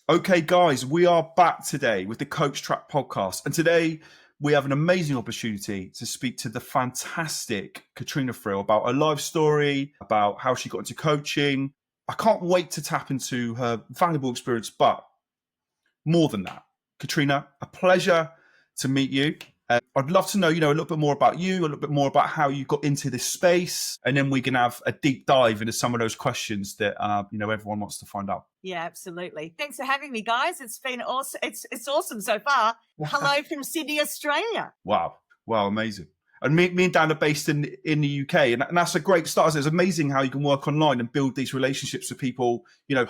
Okay, guys, we are back today with the Coach Track podcast. And today we have an amazing opportunity to speak to the fantastic Katrena Friel about her life story, about how she got into coaching. I can't wait to tap into her valuable experience, but more than that, Katrena, a pleasure to meet you. I'd love to know, a little bit more about you, a little bit more about how you got into this space, and then we can have a deep dive into some of those questions that everyone wants to find out. Yeah, absolutely. Thanks for having me, guys. It's been awesome. It's awesome so far. Hello from Sydney, Australia. Wow, amazing. And me and Dan are based in the UK, and that's a great start. It's amazing how you can work online and build these relationships with people,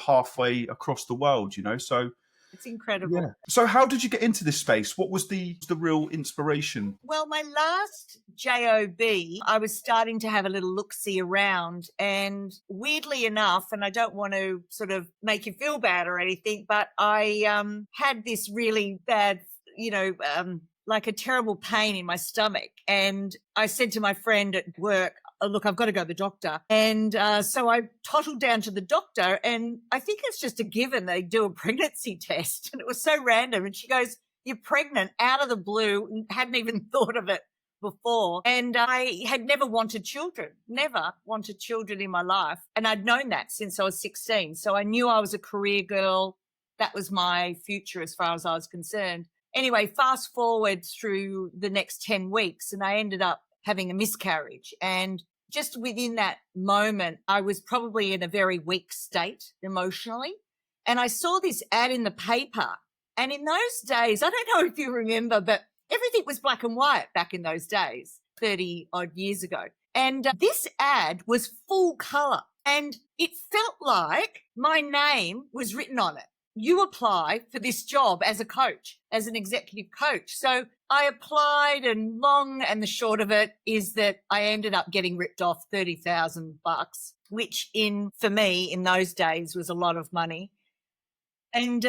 halfway across the world. So. It's incredible. Yeah. So how did you get into this space? What was the real inspiration? Well, my last job, I was starting to have a little look-see around, and weirdly enough, and I don't want to sort of make you feel bad or anything, but I had this really bad, like a terrible pain in my stomach. And I said to my friend at work, oh, look, I've got to go to the doctor. And so I tottled down to the doctor, and I think it's just a given they do a pregnancy test. And it was so random. And she goes, you're pregnant, out of the blue, and hadn't even thought of it before. And I had never wanted children in my life. And I'd known that since I was 16. So I knew I was a career girl. That was my future as far as I was concerned. Anyway, fast forward through the next 10 weeks, and I ended up having a miscarriage. And just within that moment, I was probably in a very weak state emotionally. And I saw this ad in the paper. And in those days, I don't know if you remember, but everything was black and white back in those days, 30 odd years ago. And this ad was full color, and it felt like my name was written on it. You apply for this job as a coach, as an executive coach. So I applied, and long and the short of it is that I ended up getting ripped off $30,000, which for me in those days was a lot of money. And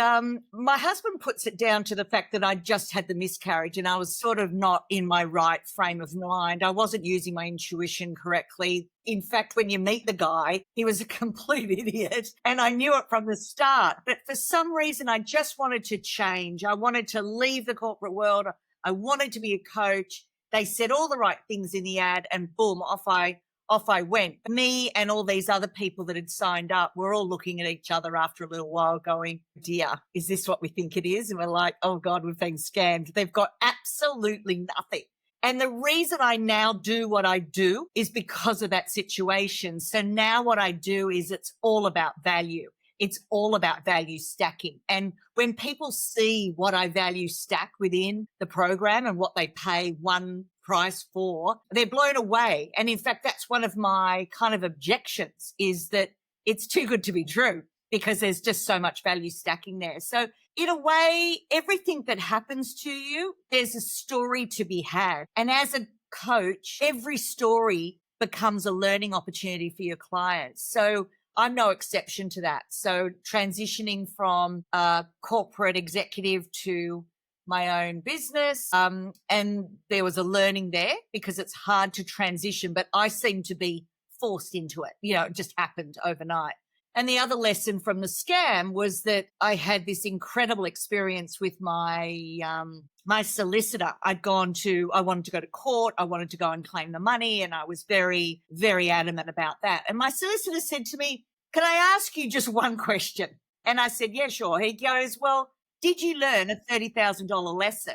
my husband puts it down to the fact that I just had the miscarriage, and I was sort of not in my right frame of mind. I wasn't using my intuition correctly. In fact, when you meet the guy, he was a complete idiot, and I knew it from the start. But for some reason, I just wanted to change. I wanted to leave the corporate world. I wanted to be a coach. They said all the right things in the ad, and boom, off I went. Me and all these other people that had signed up were all looking at each other after a little while going, dear, is this what we think it is? And we're like, oh God, we've been scammed. They've got absolutely nothing. And the reason I now do what I do is because of that situation. So now what I do is it's all about value. It's all about value stacking. And when people see what I value stack within the program and what they pay one price for, they're blown away. And in fact, that's one of my kind of objections, is that it's too good to be true, because there's just so much value stacking there. So in a way, everything that happens to you, there's a story to be had. And as a coach, every story becomes a learning opportunity for your clients. So I'm no exception to that. So transitioning from a corporate executive to my own business, and there was a learning there, because it's hard to transition, but I seem to be forced into it. It just happened overnight. And the other lesson from the scam was that I had this incredible experience with my my solicitor. I wanted to go to court. I wanted to go and claim the money. And I was very, very adamant about that. And my solicitor said to me, can I ask you just one question? And I said, yeah, sure. He goes, well, did you learn a $30,000 lesson?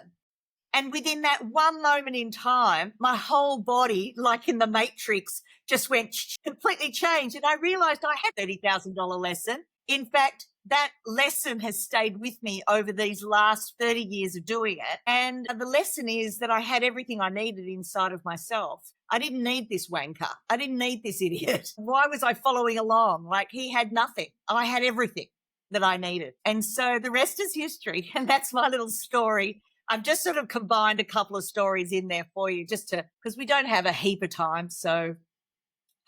And within that one moment in time, my whole body, like in the Matrix, just went completely changed. And I realized I had a $30,000 lesson. In fact, that lesson has stayed with me over these last 30 years of doing it. And the lesson is that I had everything I needed inside of myself. I didn't need this wanker. I didn't need this idiot. Why was I following along? Like, he had nothing. I had everything that I needed. And so the rest is history. And that's my little story. I've just sort of combined a couple of stories in there for you, just because we don't have a heap of time. So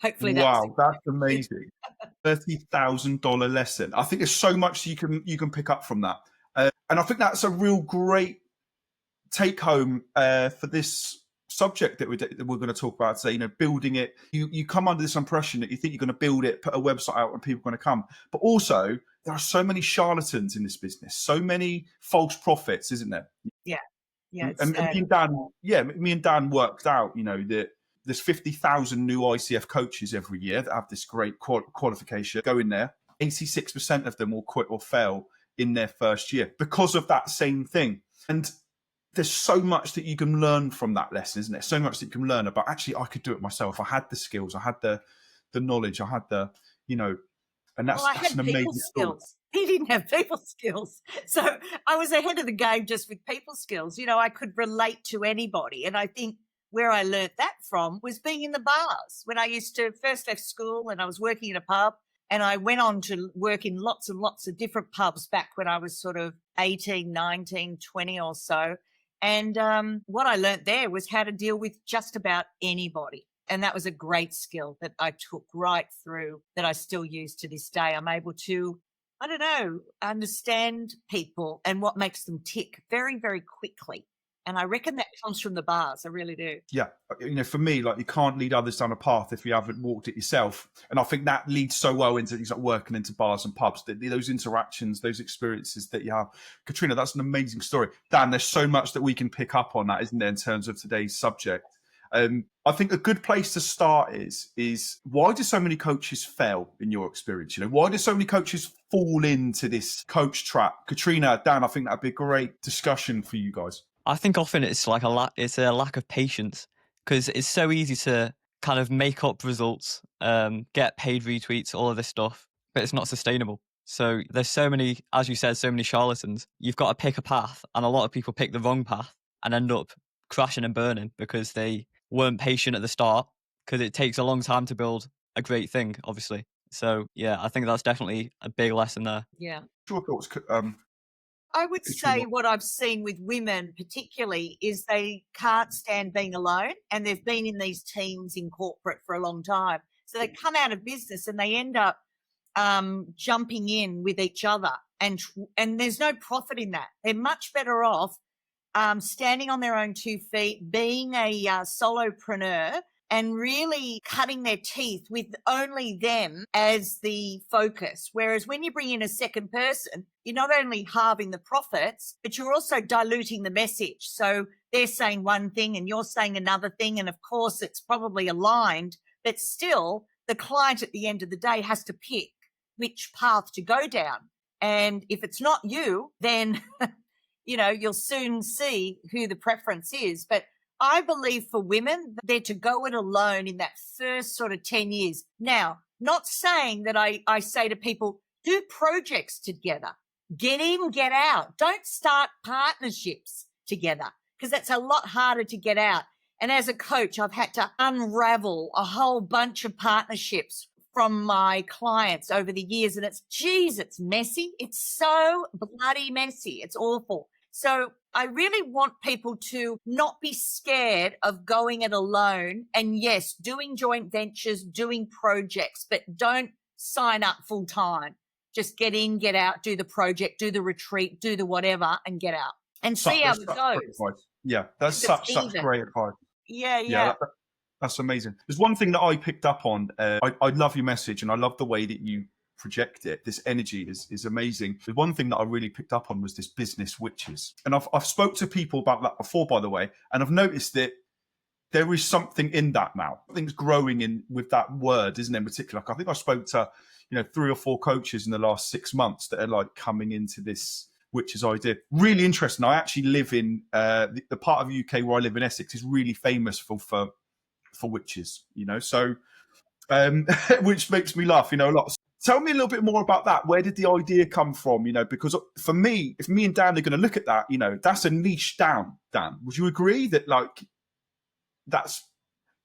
hopefully that's amazing. $30,000 lesson. I think there's so much you can pick up from that. And I think that's a real great take home for this subject that we're going to talk about today. Building it. You come under this impression that you think you're going to build it, put a website out, and people are going to come. But also, there are so many charlatans in this business, so many false prophets, isn't there? Yeah. Yeah. It's And sad. me and Dan worked out, that there's 50,000 new ICF coaches every year that have this great qualification go in there. 86% of them will quit or fail in their first year because of that same thing. And there's so much that you can learn from that lesson, isn't there? So much that you can learn about, actually, I could do it myself. I had the skills, I had the knowledge, I had the, and Well, I that's had an people amazing story. skills. He didn't have people skills. So I was ahead of the game just with people skills. I could relate to anybody. And I think where I learnt that from was being in the bars. When I used to first left school and I was working in a pub, and I went on to work in lots and lots of different pubs back when I was sort of 18, 19, 20 or so. And what I learnt there was how to deal with just about anybody. And that was a great skill that I took right through, that I still use to this day. I'm able to, understand people and what makes them tick very, very quickly. And I reckon that comes from the bars. I really do. Yeah. For me, like, you can't lead others down a path if you haven't walked it yourself. And I think that leads so well into things like working into bars and pubs, those interactions, those experiences that you have. Katrena, that's an amazing story. Dan, there's so much that we can pick up on that, isn't there, in terms of today's subject? I think a good place to start is why do so many coaches fail in your experience? Why do so many coaches fall into this coach trap? Katrena, Dan, I think that'd be a great discussion for you guys. I think often it's like it's a lack of patience, because it's so easy to kind of make up results, get paid retweets, all of this stuff, but it's not sustainable. So there's so many, as you said, so many charlatans. You've got to pick a path, and a lot of people pick the wrong path and end up crashing and burning because they weren't patient at the start, because it takes a long time to build a great thing, obviously. So yeah, I think that's definitely a big lesson there. Yeah. Your thoughts, I would say what I've seen with women particularly is they can't stand being alone, and they've been in these teams in corporate for a long time. So they come out of business and they end up jumping in with each other, and there's no profit in that. They're much better off standing on their own 2 feet, being a solopreneur, and really cutting their teeth with only them as the focus. Whereas when you bring in a second person, you're not only halving the profits, but you're also diluting the message. So they're saying one thing and you're saying another thing. And of course, it's probably aligned, but still the client at the end of the day has to pick which path to go down. And if it's not you, then, you'll soon see who the preference is. But I believe for women, they're to go it alone in that first sort of 10 years. Now, not saying that I say to people, do projects together, get in, get out. Don't start partnerships together, because that's a lot harder to get out. And as a coach, I've had to unravel a whole bunch of partnerships from my clients over the years. And it's messy. It's so bloody messy. It's awful. So I really want people to not be scared of going it alone. And yes, doing joint ventures, doing projects, but don't sign up full time. Just get in, get out, do the project, do the retreat, do the whatever, and get out and see how it goes. Yeah, that's such great advice. Yeah. That's amazing. There's one thing that I picked up on. I love your message, and I love the way that you project it. This energy is amazing. The one thing that I really picked up on was this business witches, and I've spoke to people about that before, by the way, and I've noticed that there is something in that now. Something's growing in with that word, isn't it, in particular? I think I spoke to 3 or 4 coaches in the last 6 months that are like coming into this witches idea. Really interesting. I actually live in the part of the UK where I live in Essex is really famous for witches, so which makes me laugh, a lot. Tell me a little bit more about that. Where did the idea come from? Because for me, if me and Dan are going to look at that, that's a niche down. Dan, would you agree that that's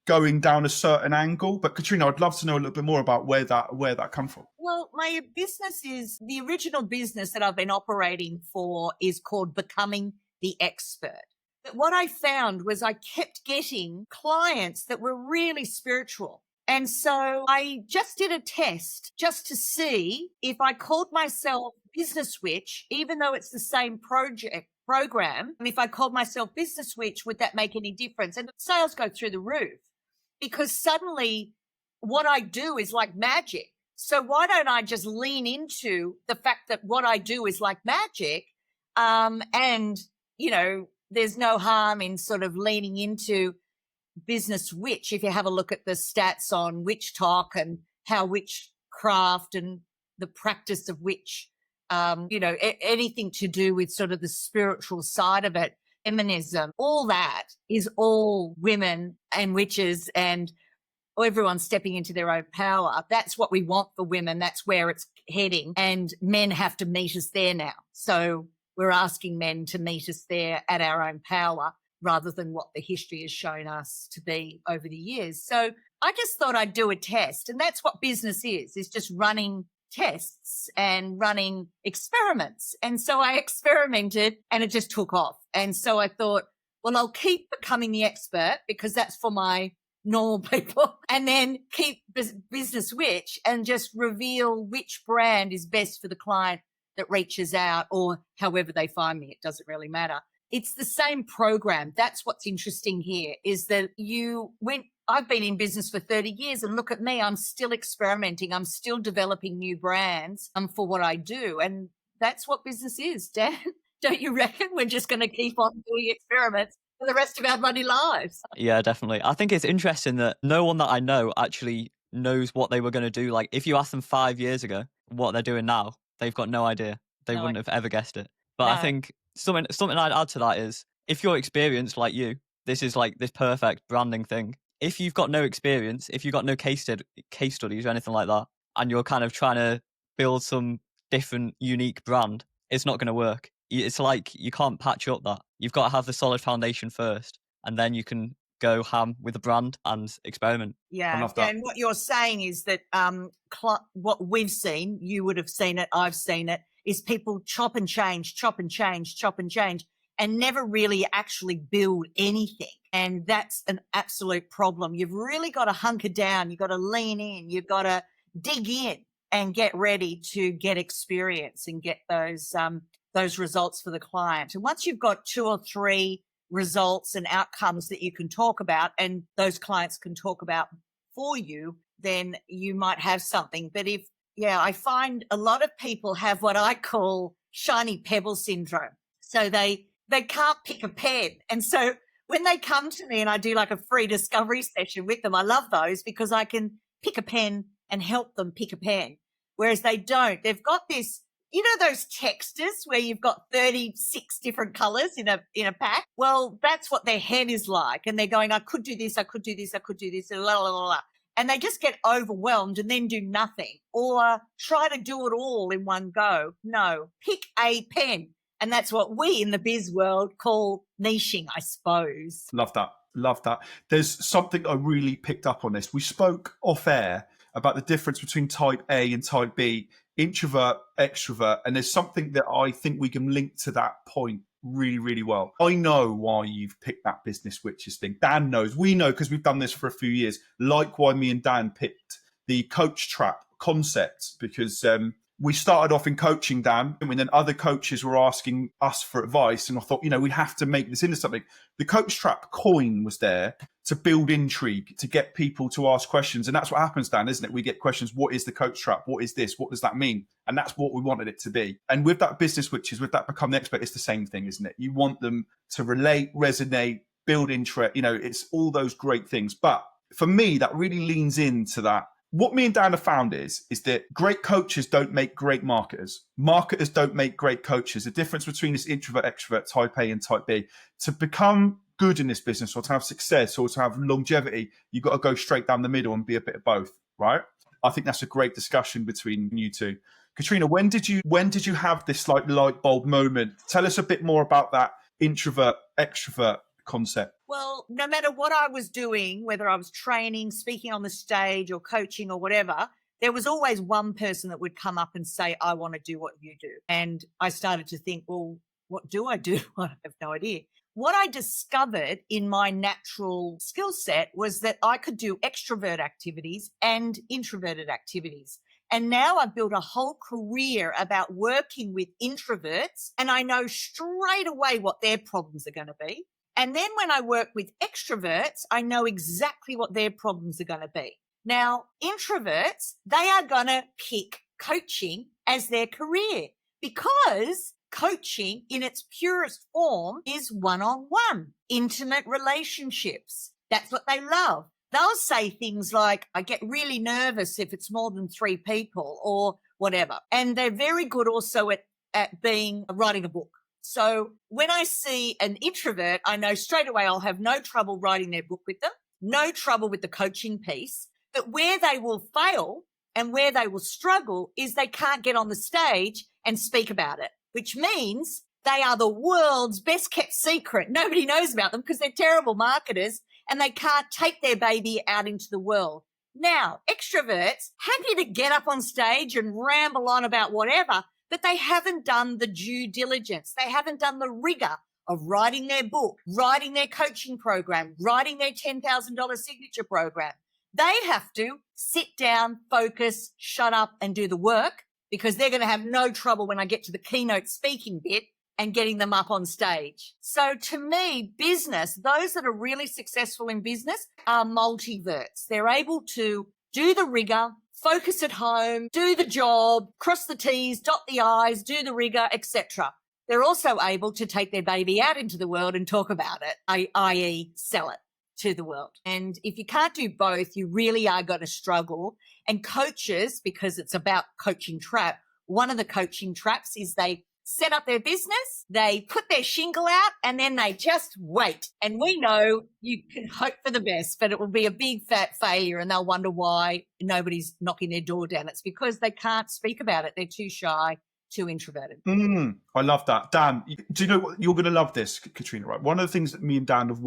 going down a certain angle? But Katrena, I'd love to know a little bit more about where that come from. Well, my business is the original business that I've been operating for is called Becoming the Expert. But what I found was I kept getting clients that were really spiritual. And so I just did a test just to see if I called myself Business Witch, even though it's the same program. If I called myself Business Witch, would that make any difference? And sales go through the roof, because suddenly what I do is like magic. So why don't I just lean into the fact that what I do is like magic? And, there's no harm in sort of leaning into business witch. If you have a look at the stats on witch talk and how witchcraft and the practice of witch, anything to do with sort of the spiritual side of it, feminism, all that is all women and witches and everyone stepping into their own power. That's what we want for women. That's where it's heading. And men have to meet us there now. So we're asking men to meet us there at our own power rather than what the history has shown us to be over the years. So I just thought I'd do a test. And that's what business is just running tests and running experiments. And so I experimented and it just took off. And so I thought, well, I'll keep becoming the expert because that's for my normal people, and then keep business witch and just reveal which brand is best for the client that reaches out, or however they find me. It doesn't really matter. It's the same program. That's what's interesting here is that I've been in business for 30 years and look at me, I'm still experimenting. I'm still developing new brands for what I do. And that's what business is, Dan. Don't you reckon? We're just going to keep on doing experiments for the rest of our bloody lives. Yeah, definitely. I think it's interesting that no one that I know actually knows what they were going to do. Like, if you ask them 5 years ago what they're doing now, they've got no idea. They wouldn't have ever guessed it. But I think something I'd add to that is, if you're experienced like you, this is like this perfect branding thing. If you've got no experience, if you've got no case studies or anything like that, and you're kind of trying to build some different, unique brand, it's not going to work. It's like you can't patch up that. You've got to have the solid foundation first, and then you can go ham with the brand and experiment. Yeah, and what you're saying is that what we've seen, you would have seen it, I've seen it, is people chop and change, and never really actually build anything. And that's an absolute problem. You've really got to hunker down. You've got to lean in. You've got to dig in and get ready to get experience and get those results for the client. And once you've got 2 or 3 results and outcomes that you can talk about and those clients can talk about for you, then you might have something. But I find a lot of people have what I call shiny pebble syndrome. So they can't pick a pen. And so when they come to me and I do like a free discovery session with them, I love those because I can pick a pen and help them pick a pen. Whereas they don't. They've got this, those textures where you've got 36 different colors in a pack? Well, that's what their head is like. And they're going, I could do this, I could do this, I could do this, la, la, la, la. And they just get overwhelmed and then do nothing or try to do it all in one go. No, pick a pen. And that's what we in the biz world call niching, I suppose. Love that. There's something I really picked up on this. We spoke off air about the difference between type A and type B, introvert, extrovert. And there's something that I think we can link to that point really, really well. I know why you've picked that business witches thing. Dan knows. We know because we've done this for a few years. Like why me and Dan picked the coach trap concept, because we started off in coaching, Dan, and then other coaches were asking us for advice. And I thought, we have to make this into something. The coach trap coin was there to build intrigue, to get people to ask questions. And that's what happens, Dan, isn't it? We get questions. What is the coach trap? What is this? What does that mean? And that's what we wanted it to be. And with that business witches, with that become the expert, it's the same thing, isn't it? You want them to relate, resonate, build interest. It's all those great things. But for me, that really leans into that. What me and Dan have found is that great coaches don't make great marketers. Marketers don't make great coaches. The difference between this introvert, extrovert, type A and type B, to become good in this business or to have success or to have longevity, you've got to go straight down the middle and be a bit of both, right? I think that's a great discussion between you two. Katrena, when did you have this like light bulb moment? Tell us a bit more about that introvert, extrovert concept. Well, no matter what I was doing, whether I was training, speaking on the stage or coaching or whatever, there was always one person that would come up and say, I want to do what you do. And I started to think, well, what do I do? I have no idea. What I discovered in my natural skill set was that I could do extrovert activities and introverted activities. And now I've built a whole career about working with introverts, and I know straight away what their problems are going to be. And then when I work with extroverts, I know exactly what their problems are going to be. Now, introverts, they are going to pick coaching as their career because coaching in its purest form is one-on-one, intimate relationships. That's what they love. They'll say things like, I get really nervous if it's more than 3 people or whatever. And they're very good also at writing a book. So when I see an introvert, I know straight away I'll have no trouble writing their book with them, no trouble with the coaching piece. But where they will fail and where they will struggle is they can't get on the stage and speak about it, which means they are the world's best kept secret. Nobody knows about them because they're terrible marketers and they can't take their baby out into the world. Now, extroverts, happy to get up on stage and ramble on about whatever, but they haven't done the due diligence. They haven't done the rigor of writing their book, writing their coaching program, writing their $10,000 signature program. They have to sit down, focus, shut up and do the work because they're going to have no trouble when I get to the keynote speaking bit and getting them up on stage. So to me, business, those that are really successful in business are multiverts. They're able to do the rigor, focus at home, do the job, cross the T's, dot the I's, do the rigor, etc. They're also able to take their baby out into the world and talk about it, i.e. sell it to the world. And if you can't do both, you really are going to struggle. And coaches, because it's about coaching trap, one of the coaching traps is they set up their business, they put their shingle out, and then they just wait. And we know you can hope for the best, but it will be a big fat failure and they'll wonder why nobody's knocking their door down. It's because they can't speak about it. They're too shy, too introverted. I love that. Dan, do you know what? You're going to love this, Katrena, right? One of the things that me and Dan I've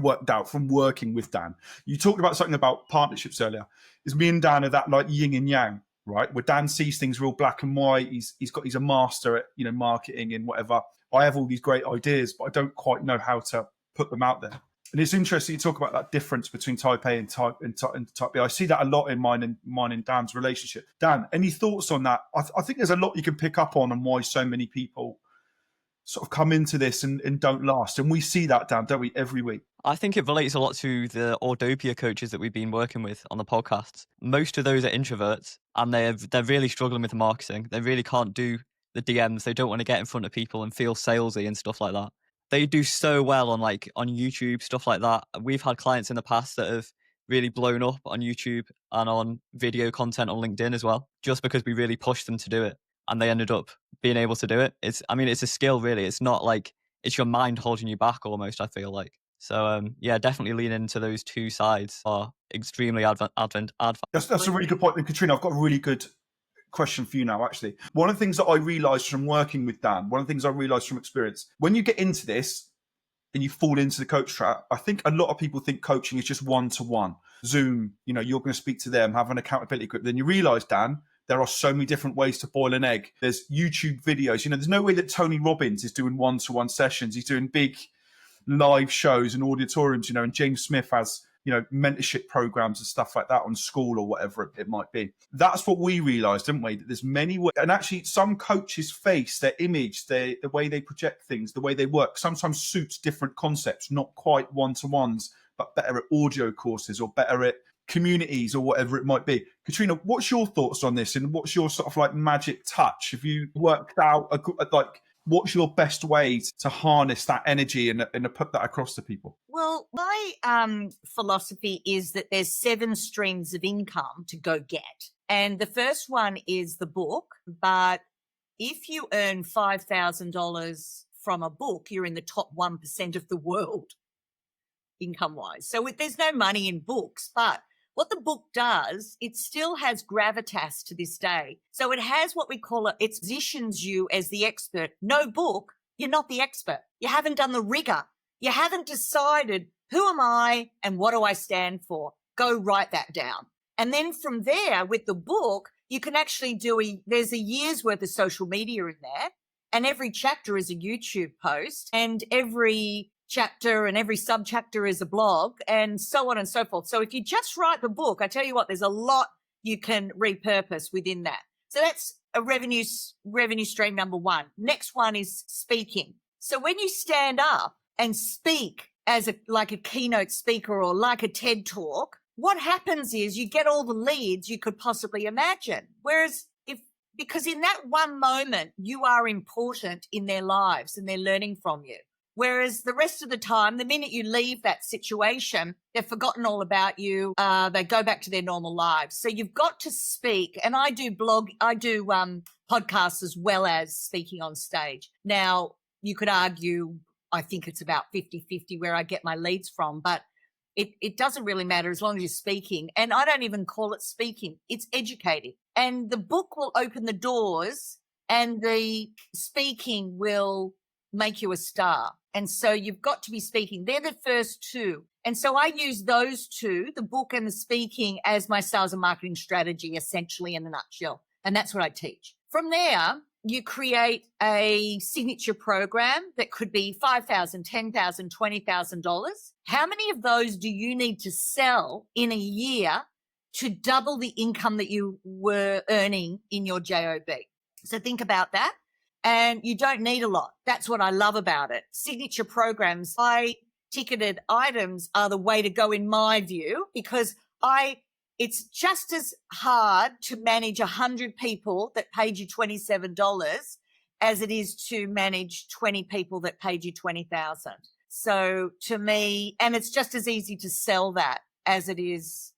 worked out from working with Dan, you talked about something about partnerships earlier, is me and Dan are that like yin and yang, right? Where Dan sees things real black and white. He's a master at, marketing and whatever. I have all these great ideas, but I don't quite know how to put them out there. And it's interesting you talk about that difference between type A and type B. I see that a lot in mine and Dan's relationship. Dan, any thoughts on that? I think there's a lot you can pick up on why so many people sort of come into this and don't last. And we see that, Dan, don't we, every week? I think it relates a lot to the Ordopia coaches that we've been working with on the podcasts. Most of those are introverts and they're really struggling with the marketing. They really can't do the DMs. They don't want to get in front of people and feel salesy and stuff like that. They do so well on YouTube, stuff like that. We've had clients in the past that have really blown up on YouTube and on video content on LinkedIn as well, just because we really pushed them to do it. And they ended up being able to do it. It's a skill, really. It's not like it's your mind holding you back almost, I feel like. So, definitely lean into those two sides are extremely advantageous. That's a really good point. And Katrena, I've got a really good question for you now, actually. One of the things that I realised from working with Dan, one of the things I realised from experience, when you get into this and you fall into the coach trap, I think a lot of people think coaching is just one-to-one. Zoom, you're going to speak to them, have an accountability group. Then you realise, Dan, there are so many different ways to boil an egg. There's YouTube videos. There's no way that Tony Robbins is doing one-to-one sessions. He's doing big live shows and auditoriums, and James Smith has, mentorship programs and stuff like that on school or whatever it might be. That's what we realized, didn't we? That there's many ways. And actually some coaches' face, their image, the way they project things, the way they work, sometimes suits different concepts, not quite one-to-ones, but better at audio courses or better at communities or whatever it might be. Katrena, what's your thoughts on this and what's your sort of like magic touch? Have you worked out what's your best way to harness that energy and put that across to people? Well, my philosophy is that there's 7 streams of income to go get. And the first one is the book. But if you earn $5,000 from a book, you're in the top 1% of the world income-wise. So there's no money in books, but what the book does, it still has gravitas to this day. So it has what we call it positions you as the expert. No book, you're not the expert. You haven't done the rigor. You haven't decided who am I and what do I stand for. Go write that down. And then from there, with the book, you can actually there's a year's worth of social media in there. And every chapter is a YouTube post. And every chapter and every subchapter is a blog and so on and so forth. So if you just write the book, I tell you what, there's a lot you can repurpose within that. So that's a revenue stream number 1. Next one is speaking. So when you stand up and speak as like a keynote speaker or like a TED talk, what happens is you get all the leads you could possibly imagine. Whereas because in that one moment, you are important in their lives and they're learning from you. Whereas the rest of the time, the minute you leave that situation, they've forgotten all about you. They go back to their normal lives. So you've got to speak. And I do podcasts as well as speaking on stage. Now, you could argue, I think it's about 50-50 where I get my leads from, but it doesn't really matter as long as you're speaking. And I don't even call it speaking. It's educating. And the book will open the doors and the speaking will make you a star. And so you've got to be speaking. They're the first two. And so I use those two, the book and the speaking, as my sales and marketing strategy, essentially in a nutshell. And that's what I teach. From there, you create a signature program that could be $5,000, $10,000, $20,000. How many of those do you need to sell in a year to double the income that you were earning in your JOB? So think about that. And you don't need a lot. That's what I love about it. Signature programs, high ticketed items are the way to go in my view, because it's just as hard to manage 100 people that paid you $27 as it is to manage 20 people that paid you 20,000. So to me, and it's just as easy to sell that as it is,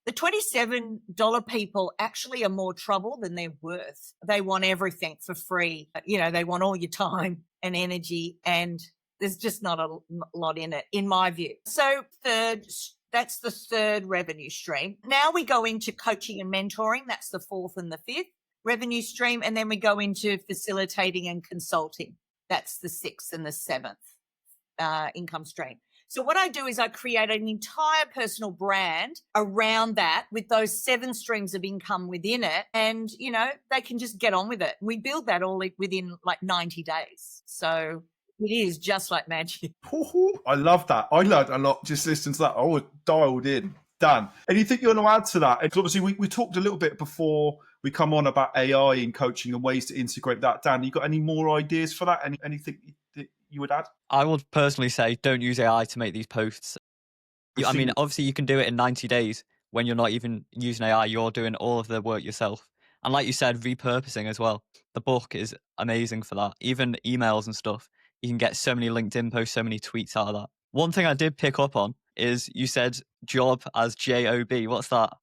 the $27 people actually are more trouble than they're worth. They want everything for free. They want all your time and energy, and there's just not a lot in it, in my view. So that's the third revenue stream. Now we go into coaching and mentoring. That's the fourth and the fifth revenue stream. And then we go into facilitating and consulting. That's the sixth and the seventh income stream. So what I do is I create an entire personal brand around that with those 7 streams of income within it. And, they can just get on with it. We build that all within like 90 days. So it is just like magic. I love that. I learned a lot just listening to that. I was dialed in. Dan, anything you want to add to that? Because obviously we talked a little bit before we come on about AI in coaching and ways to integrate that. Dan, you got any more ideas for that? Anything that you would add? I would personally say don't use AI to make these posts. I mean, obviously you can do it in 90 days when you're not even using AI. You're doing all of the work yourself. And like you said, repurposing as well. The book is amazing for that. Even emails and stuff. You can get so many LinkedIn posts, so many tweets out of that. One thing I did pick up on is you said job as JOB. What's that?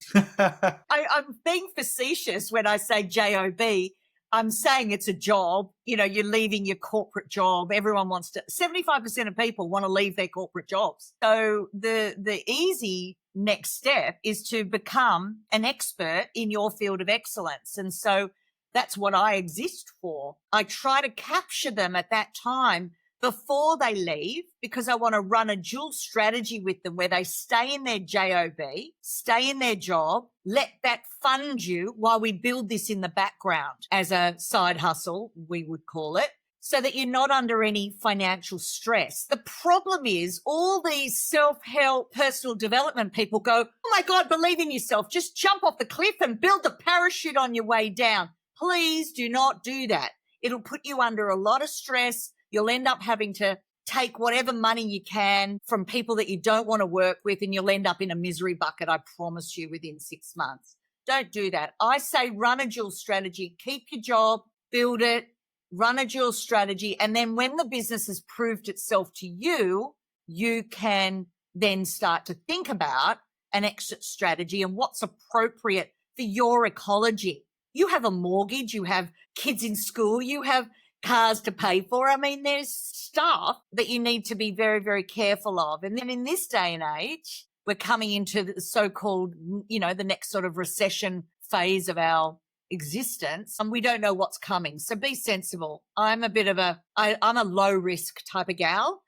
I'm being facetious when I say JOB. I'm saying it's a job. You're leaving your corporate job. Everyone wants to, 75% of people want to leave their corporate jobs. So the easy next step is to become an expert in your field of excellence. And so that's what I exist for. I try to capture them at that time before they leave, because I want to run a dual strategy with them where they stay in their JOB, stay in their job, let that fund you while we build this in the background as a side hustle, we would call it, so that you're not under any financial stress. The problem is all these self-help personal development people go, oh my God, believe in yourself. Just jump off the cliff and build the parachute on your way down. Please do not do that. It'll put you under a lot of stress. You'll end up having to take whatever money you can from people that you don't want to work with, and you'll end up in a misery bucket, I promise you, within 6 months. Don't do that. I say run a dual strategy. Keep your job, build it, run a dual strategy, and then when the business has proved itself to you, you can then start to think about an exit strategy and what's appropriate for your ecology. You have a mortgage, you have kids in school, you have cars to pay for. I mean, there's stuff that you need to be very, very careful of. And then in this day and age, we're coming into the so-called, the next sort of recession phase of our existence, and we don't know what's coming. So be sensible. I'm a low risk type of gal.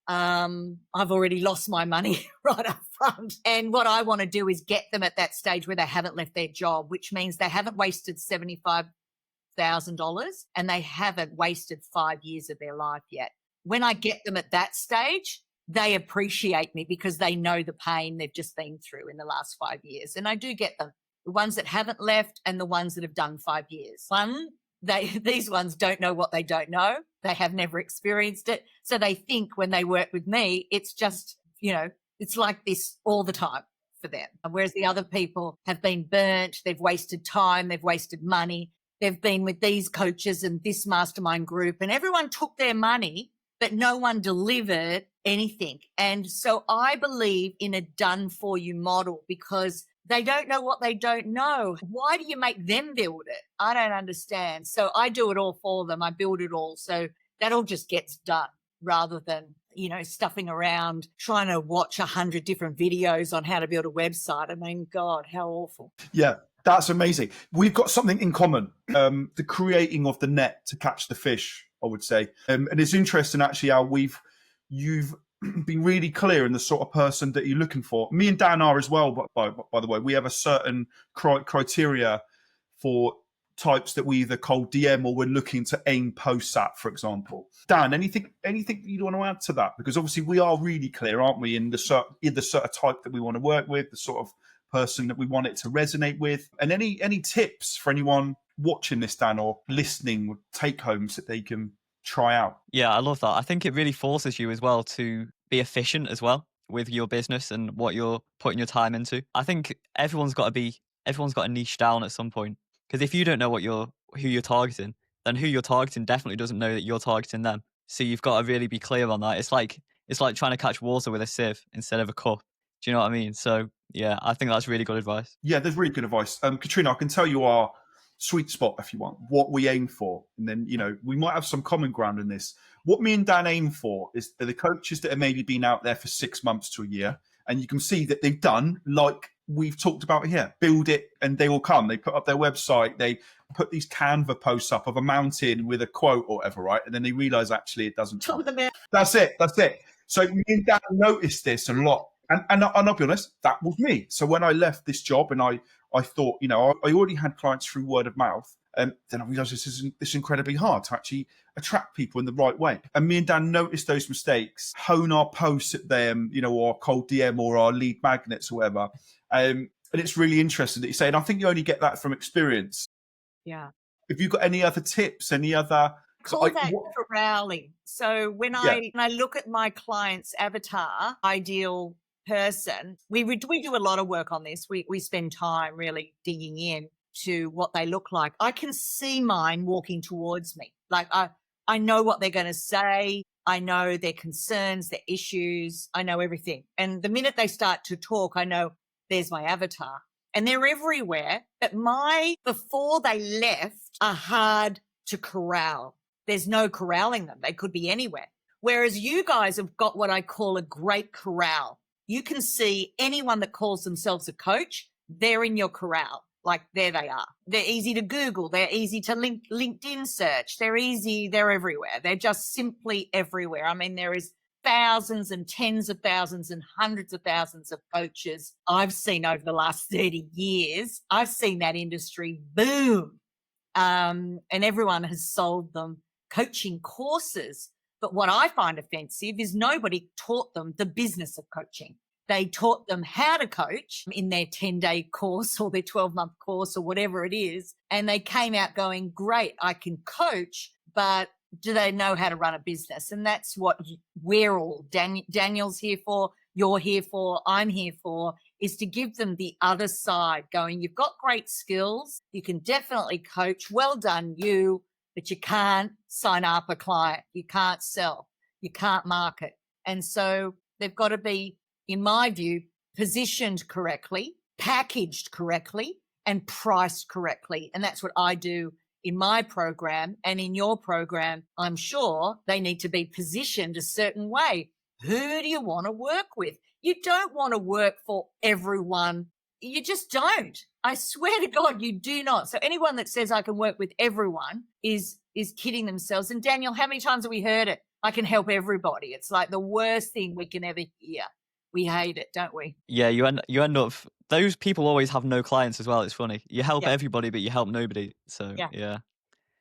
I've already lost my money right up front. And what I want to do is get them at that stage where they haven't left their job, which means they haven't wasted $75,000 and they haven't wasted 5 years of their life yet. When I get them at that stage, they appreciate me because they know the pain they've just been through in the last 5 years. And I do get them, the ones that haven't left and the ones that have done 5 years. These ones don't know what they don't know. They have never experienced it. So they think when they work with me, it's just, it's like this all the time for them. Whereas the other people have been burnt, they've wasted time, they've wasted money. They've been with these coaches and this mastermind group, and everyone took their money, but no one delivered anything. And so I believe in a done for you model because they don't know what they don't know. Why do you make them build it? I don't understand. So I do it all for them. I build it all. So that all just gets done rather than, stuffing around trying to watch 100 different videos on how to build a website. I mean, God, how awful. Yeah, that's amazing. We've got something in common, the creating of the net to catch the fish, I would say. And it's interesting actually how you've been really clear in the sort of person that you're looking for. Me and Dan are as well, but by the way, we have a certain criteria for types that we either cold DM or we're looking to aim posts at, for example. Dan, anything you'd want to add to that? Because obviously we are really clear, aren't we, in the sort of type that we want to work with, the sort of person that we want it to resonate with. And any tips for anyone watching this, Dan, or listening, take homes that they can try out? Yeah, I love that. I think it really forces you as well to be efficient as well with your business and what you're putting your time into. I think everyone's got to niche down at some point. Because if you don't know who you're targeting, then who you're targeting definitely doesn't know that you're targeting them. So you've got to really be clear on that. It's like trying to catch water with a sieve instead of a cup. Do you know what I mean? So yeah, I think that's really good advice. Yeah, there's really good advice. Katrena, I can tell you our sweet spot if you want, what we aim for. And then, we might have some common ground in this. What me and Dan aim for is the coaches that have maybe been out there for 6 months to a year. And you can see that they've done like we've talked about here, build it and they will come. They put up their website, they put these Canva posts up of a mountain with a quote or whatever, right? And then they realize actually it doesn't. That's it. So me and Dan noticed this a lot. And I'll be honest, that was me. So when I left this job and I thought, I already had clients through word of mouth. Then I realized this is incredibly hard to actually attract people in the right way. And me and Dan noticed those mistakes, hone our posts at them, or cold DM or our lead magnets or whatever. And it's really interesting that you say, and I think you only get that from experience. Yeah. Have you got any other tips, any other... Call that corralling. So when I look at my client's avatar, ideal person, we do a lot of work on this. We spend time really digging in to what they look like. I can see mine walking towards me. Like I know what they're going to say. I know their concerns, their issues. I know everything. And the minute they start to talk, I know there's my avatar. And they're everywhere. But before they left, are hard to corral. There's no corralling them. They could be anywhere. Whereas you guys have got what I call a great corral. You can see anyone that calls themselves a coach, they're in your corral. Like there they are. They're easy to Google. They're easy to LinkedIn search. They're easy. They're everywhere. They're just simply everywhere. I mean, there is thousands and tens of thousands and hundreds of thousands of coaches I've seen over the last 30 years. I've seen that industry boom. And everyone has sold them coaching courses. But what I find offensive is nobody taught them the business of coaching. They taught them how to coach in their 10-day course or their 12-month course or whatever it is. And they came out going, great, I can coach, but do they know how to run a business? And that's what we're all, Daniel's here for, you're here for, I'm here for, is to give them the other side going, you've got great skills, you can definitely coach, well done you, but you can't sign up a client, you can't sell, you can't market. And so they've got to be, in my view, positioned correctly, packaged correctly, and priced correctly. And that's what I do in my program. And in your program, I'm sure they need to be positioned a certain way. Who do you want to work with? You don't want to work for everyone. You just don't. I swear to God, you do not. So anyone that says I can work with everyone is kidding themselves. And Daniel, how many times have we heard it? I can help everybody. It's like the worst thing we can ever hear. We hate it, don't we? Yeah, you end up, those people always have no clients as well. It's funny. You help everybody, but you help nobody. So yeah,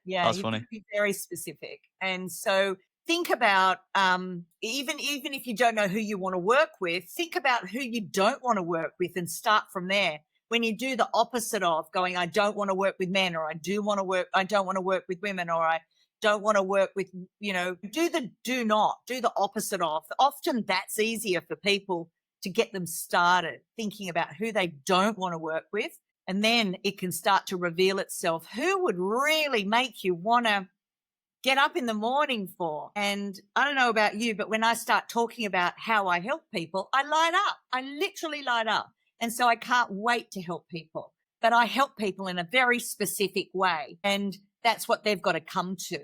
that's funny. To be very specific. And so think about, even if you don't know who you want to work with, think about who you don't want to work with and start from there. When you do the opposite of going, I don't want to work with men, or I don't want to work with women, or I don't want to work with, do the opposite of. Often that's easier for people to get them started thinking about who they don't want to work with. And then it can start to reveal itself. Who would really make you want to get up in the morning for? And I don't know about you, but when I start talking about how I help people, I light up. I literally light up. And so I can't wait to help people. But I help people in a very specific way. And that's what they've got to come to.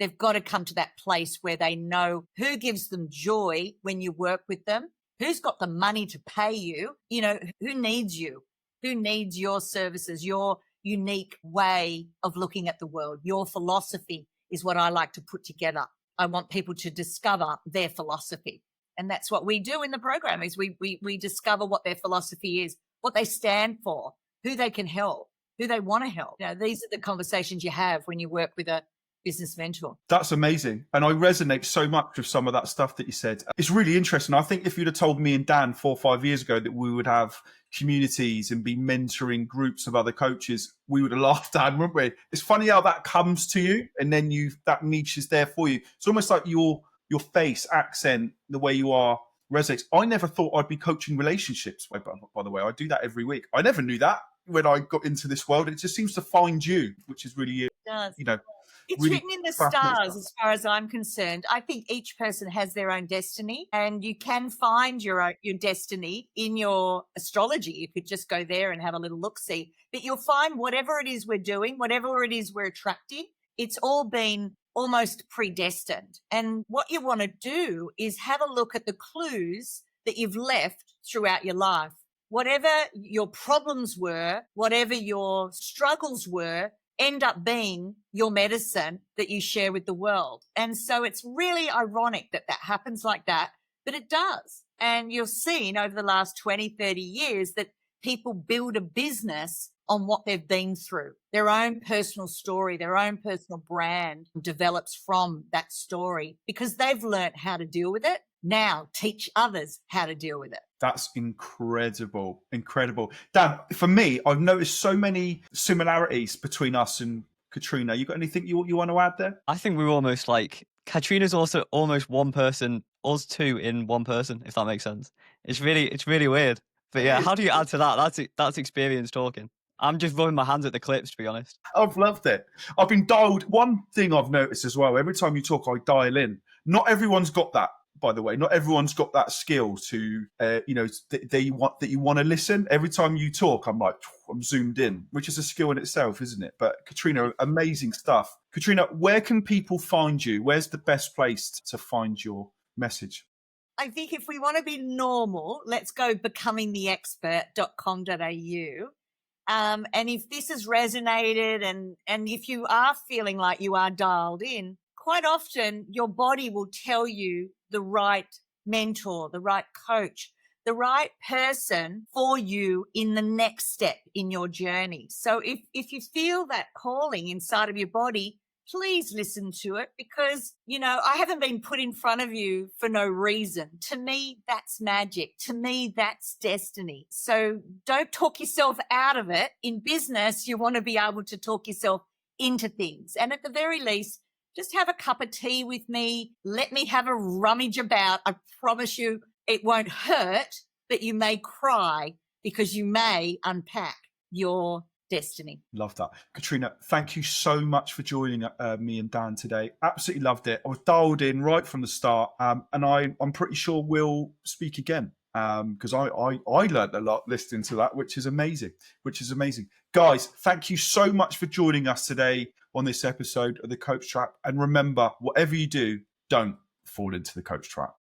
They've got to come to that place where they know who gives them joy when you work with them, who's got the money to pay you, you know, who needs you, who needs your services, your unique way of looking at the world. Your philosophy is what I like to put together. I want people to discover their philosophy. And that's what we do in the program is we discover what their philosophy is, what they stand for, who they can help, who they want to help. You know, these are the conversations you have when you work with a business mentor. That's amazing. And I resonate so much with some of that stuff that you said. It's really interesting. I think if you'd have told me and Dan 4 or 5 years ago that we would have communities and be mentoring groups of other coaches, we would have laughed at, wouldn't we? It's funny how that comes to you and then that niche is there for you. It's almost like your face, accent, the way you are resonates. I never thought I'd be coaching relationships, by the way. I do that every week. I never knew that when I got into this world. It just seems to find you, which is really, It does. you know, it's really written in the stars as far as I'm concerned. I think each person has their own destiny, and you can find your destiny in your astrology. You could just go there and have a little look-see. But you'll find whatever it is we're doing, whatever it is we're attracting, it's all been almost predestined. And what you want to do is have a look at the clues that you've left throughout your life. Whatever your problems were, whatever your struggles were, end up being your medicine that you share with the world. And so it's really ironic that that happens like that, but it does. And you've seen over the last 20, 30 years that people build a business on what they've been through. Their own personal story, their own personal brand develops from that story because they've learned how to deal with it. Now teach others how to deal with it. That's incredible. Incredible. Dan, for me, I've noticed so many similarities between us and Katrena. You got anything you want to add there? I think we're almost like, Katrena's also almost one person, us two in one person, if that makes sense. It's really weird. But yeah, how do you add to that? That's experience talking. I'm just rubbing my hands at the clips, to be honest. I've loved it. I've been dialed. One thing I've noticed as well, every time you talk, I dial in. Not everyone's got that, by the way. Not everyone's got that skill to, you want to listen. Every time you talk, I'm zoomed in, which is a skill in itself, isn't it? But Katrena, amazing stuff. Katrena, where can people find you? Where's the best place to find your message? I think if we want to be normal, let's go becomingtheexpert.com.au. And if this has resonated and if you are feeling like you are dialed in, quite often your body will tell you the right mentor, the right coach, the right person for you in the next step in your journey. So if you feel that calling inside of your body, please listen to it because, I haven't been put in front of you for no reason. To me, that's magic. To me, that's destiny. So don't talk yourself out of it. In business, you want to be able to talk yourself into things. And at the very least, just have a cup of tea with me. Let me have a rummage about. I promise you it won't hurt, but you may cry because you may unpack your destiny. Love that. Katrena, thank you so much for joining me and Dan today. Absolutely loved it. I was dialed in right from the start, and I'm pretty sure we'll speak again because I learned a lot listening to that, which is amazing. Guys, thank you so much for joining us today on this episode of The Coach Trap. And remember, whatever you do, don't fall into the coach trap.